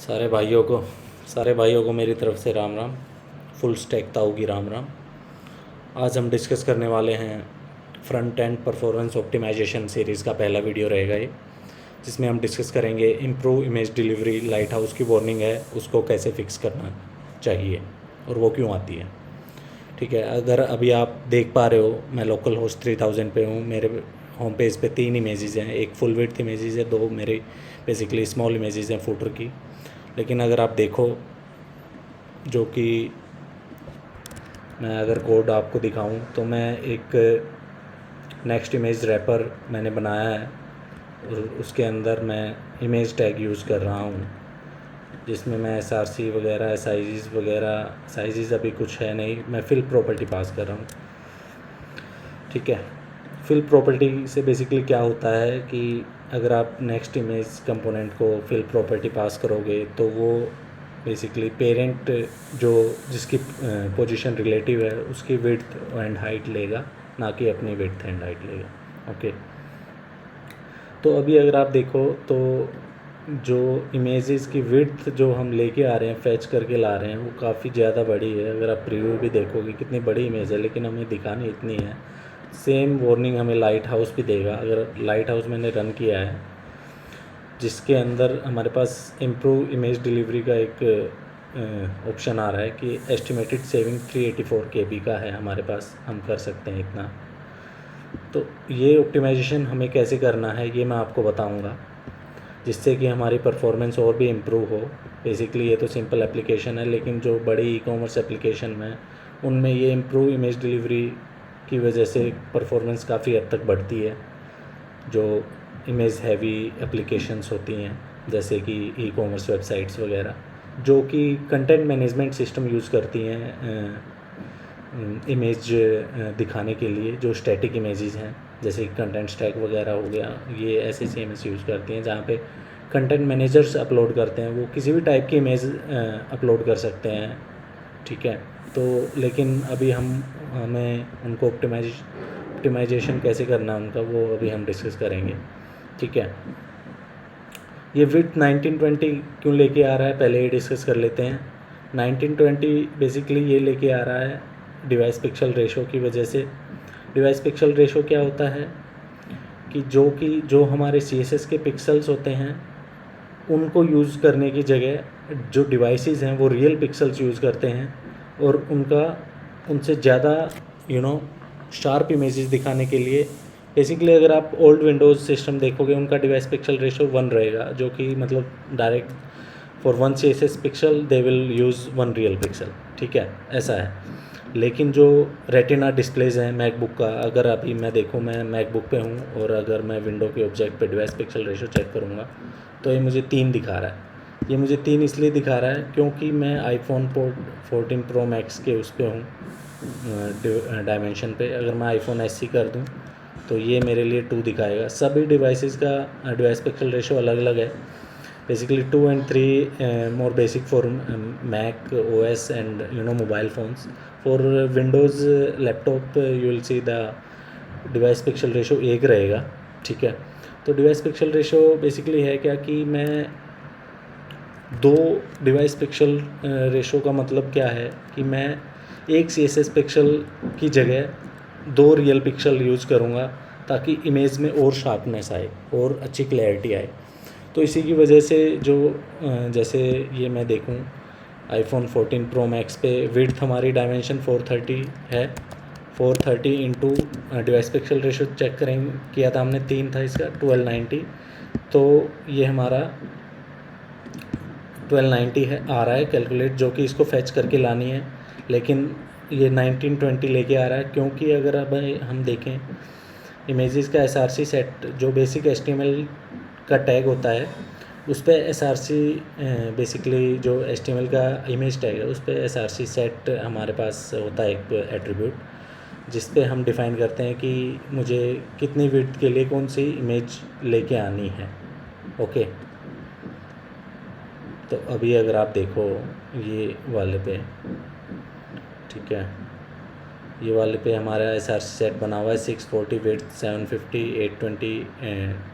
सारे भाइयों को मेरी तरफ से राम राम। फुल स्टैक ताऊ की राम राम। आज हम डिस्कस करने वाले हैं front end performance optimisation series का पहला वीडियो रहेगा ये, जिसमें हम डिस्कस करेंगे improve image delivery. Lighthouse की वार्निंग है, उसको कैसे फिक्स करना चाहिए और वो क्यों आती है। ठीक है, अगर अभी आप देख पा रहे हो मैं लोकल होस्ट 3000 पे हूँ। मेरे होम पेज पे 3 इमेजेस हैं, एक फुल विड्थ इमेजेस है, 2 मेरे बेसिकली स्मॉल इमेजेस हैं फुटर की। लेकिन अगर आप देखो, जो कि मैं अगर कोड आपको दिखाऊं तो मैं एक नेक्स्ट इमेज रैपर मैंने बनाया है और उसके अंदर मैं इमेज टैग यूज़ कर रहा हूं, जिसमें मैं SRC वगैरह साइज़ अभी कुछ है नहीं, मैं फिल प्रॉपर्टी पास कर रहा हूँ। ठीक है, फिल प्रॉपर्टी से बेसिकली क्या होता है कि अगर आप नेक्स्ट इमेज कंपोनेंट को फिल प्रॉपर्टी पास करोगे तो वो बेसिकली पेरेंट जो जिसकी पोजीशन रिलेटिव है उसकी विड्थ एंड हाइट लेगा, ना कि अपनी विड्थ एंड हाइट लेगा। ओके, तो अभी अगर आप देखो तो जो इमेजेस की विड्थ जो हम लेके आ रहे हैं, फैच करके ला रहे हैं, वो काफ़ी ज़्यादा बड़ी है। अगर आप प्रीव्यू भी देखोगे कितनी बड़ी इमेज है, लेकिन हमें दिखानी इतनी है। सेम वार्निंग हमें लाइट हाउस भी देगा। अगर लाइट हाउस मैंने रन किया है, जिसके अंदर हमारे पास इम्प्रूव इमेज डिलीवरी का एक ऑप्शन आ रहा है कि एस्टिमेटेड सेविंग 384 KB का है हमारे पास, हम कर सकते हैं इतना। तो ये ऑप्टिमाइजेशन हमें कैसे करना है ये मैं आपको बताऊंगा, जिससे कि हमारी परफॉर्मेंस और भी इम्प्रूव हो। बेसिकली ये तो सिंपल एप्लीकेशन है, लेकिन जो बड़ी ई-कॉमर्स एप्लीकेशन में उनमें ये इम्प्रूव इमेज डिलीवरी की वजह से परफॉर्मेंस काफ़ी हद तक बढ़ती है। जो इमेज हैवी एप्लीकेशंस होती हैं, जैसे कि ई-कॉमर्स वेबसाइट्स वगैरह, जो कि कंटेंट मैनेजमेंट सिस्टम यूज़ करती हैं इमेज दिखाने के लिए, जो स्टैटिक इमेजेस हैं जैसे कंटेंट स्टैक वगैरह हो गया, ये ऐसे CMS यूज़ करती हैं जहाँ पे कंटेंट मैनेजर्स अपलोड करते हैं। वो किसी भी टाइप की इमेज अपलोड कर सकते हैं। ठीक है, तो लेकिन अभी हमें उनको ऑप्टिमाइजेशन कैसे करना है उनका, वो अभी हम डिस्कस करेंगे। ठीक है, ये विड्थ 1920 क्यों लेके आ रहा है पहले ये डिस्कस कर लेते हैं। 1920 बेसिकली ये लेके आ रहा है डिवाइस पिक्सल रेशो की वजह से। डिवाइस पिक्सल रेशो क्या होता है कि जो हमारे CSS के पिक्सल्स होते हैं उनको यूज़ करने की जगह जो डिवाइसेस हैं वो रियल पिक्सल्स यूज़ करते हैं, और उनसे ज़्यादा शार्प इमेजेस दिखाने के लिए बेसिकली अगर आप ओल्ड विंडोज़ सिस्टम देखोगे उनका डिवाइस पिक्सल रेशो 1 रहेगा, जो कि मतलब direct for 1 CSS pixel they will use 1 real pixel. ठीक है, ऐसा है। लेकिन जो रेटिना डिस्प्लेज हैं मैकबुक का, अगर अभी मैं देखूँ मैं मैकबुक पे हूँ और अगर मैं विंडो के ऑब्जेक्ट पे डिवाइस पिक्सल रेशो चेक करूँगा तो ये मुझे 3 दिखा रहा है। ये मुझे 3 इसलिए दिखा रहा है क्योंकि मैं iPhone 14 Pro Max के उस पे हूँ डायमेंशन पे। अगर मैं iPhone SE कर दूँ तो ये मेरे लिए 2 दिखाएगा। सभी डिवाइसेस का डिवाइस पिक्सल रेशो अलग अलग है। Basically 2 and 3 more basic for Mac OS and mobile phones. For Windows laptop you will see the device pixel ratio 1 रहेगा। ठीक है, तो डिवाइस पिक्सल रेशो बेसिकली है क्या कि मैं 2 डिवाइस पिक्सल रेशो का मतलब क्या है कि मैं एक CSS पिक्सल की जगह 2 रियल पिक्सल यूज़ करूँगा ताकि इमेज में और शार्पनेस आए और अच्छी क्लैरिटी आए। तो इसी की वजह से जो जैसे ये मैं देखूं iPhone 14 Pro Max पे विड्थ हमारी डायमेंशन 430 है। 430 into device pixel ratio check करेंगे किया था हमने, 3 था इसका 1290, तो ये हमारा 1290 है आ रहा है कैलकुलेट, जो कि इसको फैच करके लानी है। लेकिन ये 1920 लेके आ रहा है क्योंकि अगर अब हम देखें इमेजेस का SRC सेट, जो बेसिक HTML का टैग होता है उस पर SRC बेसिकली जो HTML का इमेज टैग है उस पर SRC सेट हमारे पास होता है एक एट्रीब्यूट, जिस पे हम डिफ़ाइन करते हैं कि मुझे कितनी विड्थ के लिए कौन सी इमेज लेके आनी है। ओके, तो अभी अगर आप देखो ये वाले पे, ठीक है, ये वाले पे हमारा SRC सेट बना हुआ है 640 विड्थ, 750, 820,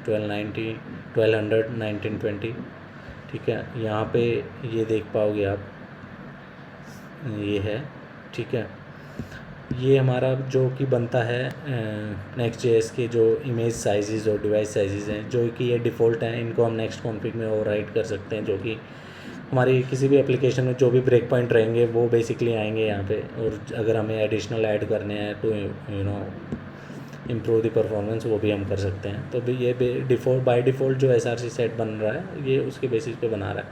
1290, 1200, 1920। ठीक है, यहाँ पे ये देख पाओगे आप, ये है, ठीक है। ये हमारा जो कि बनता है Next.js के जो इमेज साइजेस और डिवाइस साइजेस हैं, जो कि ये डिफ़ॉल्ट हैं, इनको हम नेक्स्ट कॉन्फ़िग में ओवरराइड कर सकते हैं, जो कि हमारी किसी भी एप्लीकेशन में जो भी ब्रेक पॉइंट रहेंगे वो बेसिकली आएंगे यहाँ पे। और अगर हमें एडिशनल ऐड करने हैं टू इम्प्रूव द परफॉर्मेंस, वो भी हम कर सकते हैं। तो भी ये डिफ़ॉल्ट बाय डिफ़ॉल्ट जो SRC सेट बन रहा है, ये उसके बेसिस पे बना रहा है।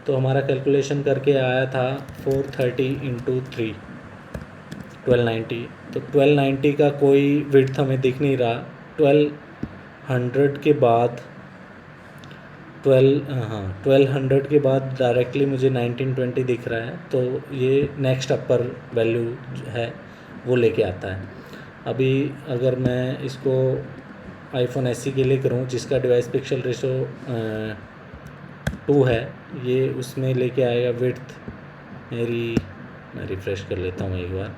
तो हमारा कैलकुलेशन करके आया था 430 इंटू 3 1290। तो 1290 का कोई विड्थ हमें दिख नहीं रहा। 1200 के बाद 1200 के बाद डायरेक्टली मुझे 1920 दिख रहा है। तो ये नेक्स्ट अपर वैल्यू है वो लेके आता है। अभी अगर मैं इसको iPhone SE के लिए करूँ, जिसका डिवाइस पिक्सल रेशो 2 है, ये उसमें लेके आएगा विड्थ मेरी, मैं रिफ़्रेश कर लेता हूँ एक बार।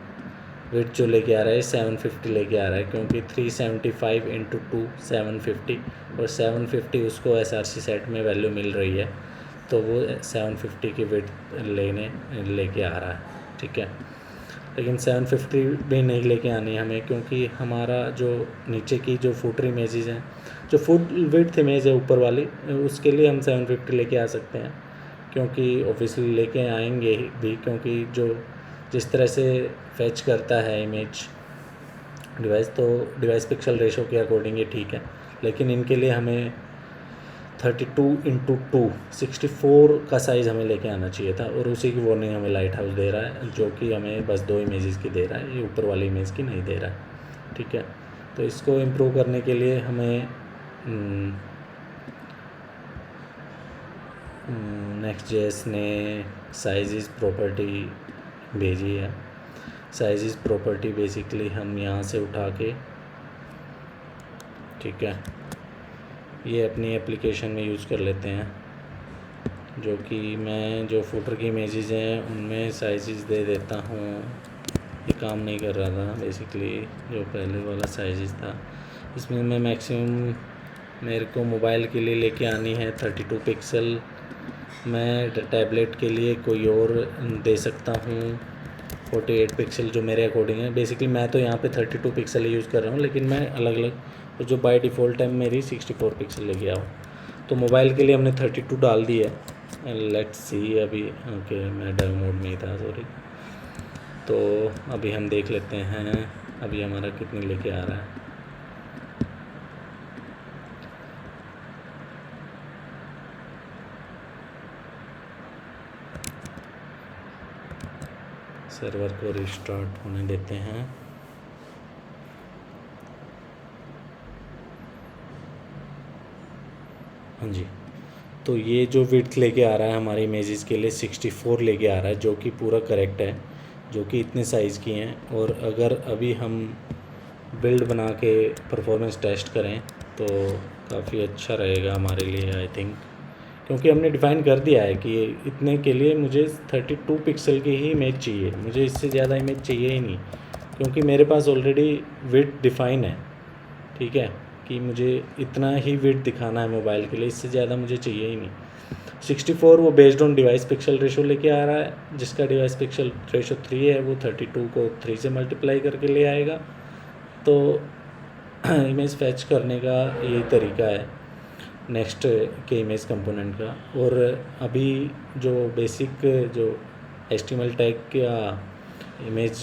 विड्थ जो लेके आ रहा है 750 लेके आ रहा है, क्योंकि 375 इंटू 2 750, और 750 उसको SRC सेट में वैल्यू मिल रही है, तो वो 750 की विड्थ लेके आ रहा है, ठीक है। लेकिन 750 भी नहीं लेके आनी हमें, क्योंकि हमारा जो नीचे की जो फुटर इमेजेस हैं, जो फुट विड्थ इमेज है ऊपर वाली, उसके लिए हम 750 लेके आ सकते हैं, क्योंकि ऑब्वियसली लेके आएंगे भी, क्योंकि जो जिस तरह से फैच करता है इमेज डिवाइस, तो डिवाइस पिक्सल रेशो के अकॉर्डिंग ये ठीक है। लेकिन इनके लिए हमें 32 इंटू 2 64 का साइज़ हमें लेके आना चाहिए था, और उसी की वार्निंग हमें लाइट हाउस दे रहा है, जो कि हमें बस 2 इमेजेस की दे रहा है, ये ऊपर वाली इमेज की नहीं दे रहा है, ठीक है। तो इसको इम्प्रूव करने के लिए हमें Next.js ने साइज़ प्रॉपर्टी भेजी है। साइज़ प्रॉपर्टी बेसिकली हम यहाँ से उठा के, ठीक है, ये अपनी एप्लीकेशन में यूज़ कर लेते हैं, जो कि मैं जो फुटर की इमेजेस हैं उनमें साइज़ दे देता हूँ। ये काम नहीं कर रहा था बेसिकली, जो पहले वाला साइज़ था, इसमें मैं मैक्सिमम मेरे को मोबाइल के लिए लेके आनी है 32 पिक्सल। मैं टैबलेट के लिए कोई और दे सकता हूँ 48 पिक्सल, जो मेरे अकॉर्डिंग है। बेसिकली मैं तो यहाँ पे 32 पिक्सल यूज़ कर रहा हूँ, लेकिन मैं अलग अलग, तो जो बाय डिफ़ॉल्ट है मेरी 64 पिक्सल लेके आओ। तो मोबाइल के लिए हमने 32 डाल दी है। लेट्स सी अभी, ओके मैं डेमो मोड में ही था, सॉरी। तो अभी हम देख लेते हैं अभी हमारा कितनी लेके आ रहा है। सर्वर को रिस्टार्ट होने देते हैं। हाँ जी, तो ये जो विड्थ लेके आ रहा है हमारे इमेजेस के लिए 64 लेके आ रहा है, जो कि पूरा करेक्ट है, जो कि इतने साइज़ की हैं। और अगर अभी हम बिल्ड बना के परफॉर्मेंस टेस्ट करें तो काफ़ी अच्छा रहेगा हमारे लिए, आई थिंक, क्योंकि हमने डिफ़ाइन कर दिया है कि इतने के लिए मुझे 32 पिक्सल की ही इमेज चाहिए, मुझे इससे ज़्यादा इमेज चाहिए ही नहीं, क्योंकि मेरे पास ऑलरेडी विड्थ डिफ़ाइन है, ठीक है, कि मुझे इतना ही विड्थ दिखाना है मोबाइल के लिए, इससे ज़्यादा मुझे चाहिए ही नहीं। 64 वो based on device pixel ratio लेके आ रहा है, जिसका डिवाइस पिक्सल रेशो 3 है, वो 32 को 3 से मल्टीप्लाई करके ले आएगा। तो इमेज फैच करने का यही तरीका है नेक्स्ट के इमेज कंपोनेंट का। और अभी जो बेसिक जो HTML टैग या इमेज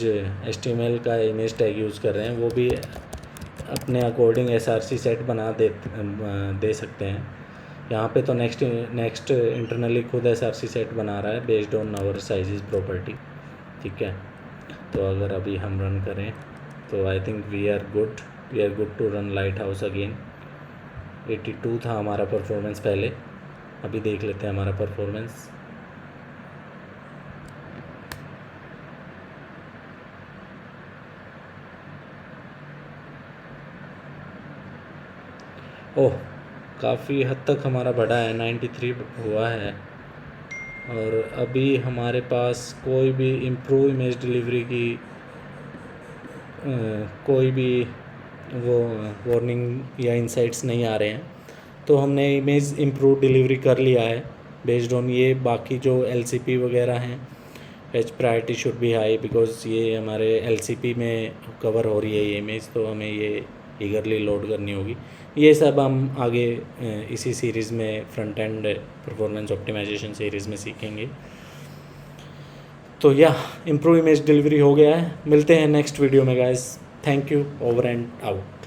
HTML का इमेज टैग यूज़ कर रहे हैं, वो भी अपने अकॉर्डिंग SRC सेट बना दे सकते हैं। यहाँ पे तो नेक्स्ट इंटरनली खुद SRC सेट बना रहा है based on our sizes property, ठीक है। तो अगर अभी हम रन करें तो I think we are good to run Lighthouse again. 82 था हमारा परफॉर्मेंस पहले, अभी देख लेते हैं हमारा परफॉर्मेंस। ओह, काफ़ी हद तक हमारा बढ़ा है, 93 हुआ है। और अभी हमारे पास कोई भी इम्प्रूव इमेज डिलीवरी की कोई भी वो वार्निंग या इंसाइट्स नहीं आ रहे हैं। तो हमने इमेज इम्प्रूव डिलीवरी कर लिया है, बेस्ड ऑन ये बाकी जो LCP वगैरह हैं, H priority should be high because ये हमारे LCP में कवर हो रही है ये इमेज, तो हमें ये ईगरली लोड करनी होगी। ये सब हम आगे इसी सीरीज़ में front end performance optimisation series में सीखेंगे। तो या इम्प्रूव इमेज डिलीवरी हो गया है। मिलते हैं नेक्स्ट वीडियो में guys. Thank you, over and out.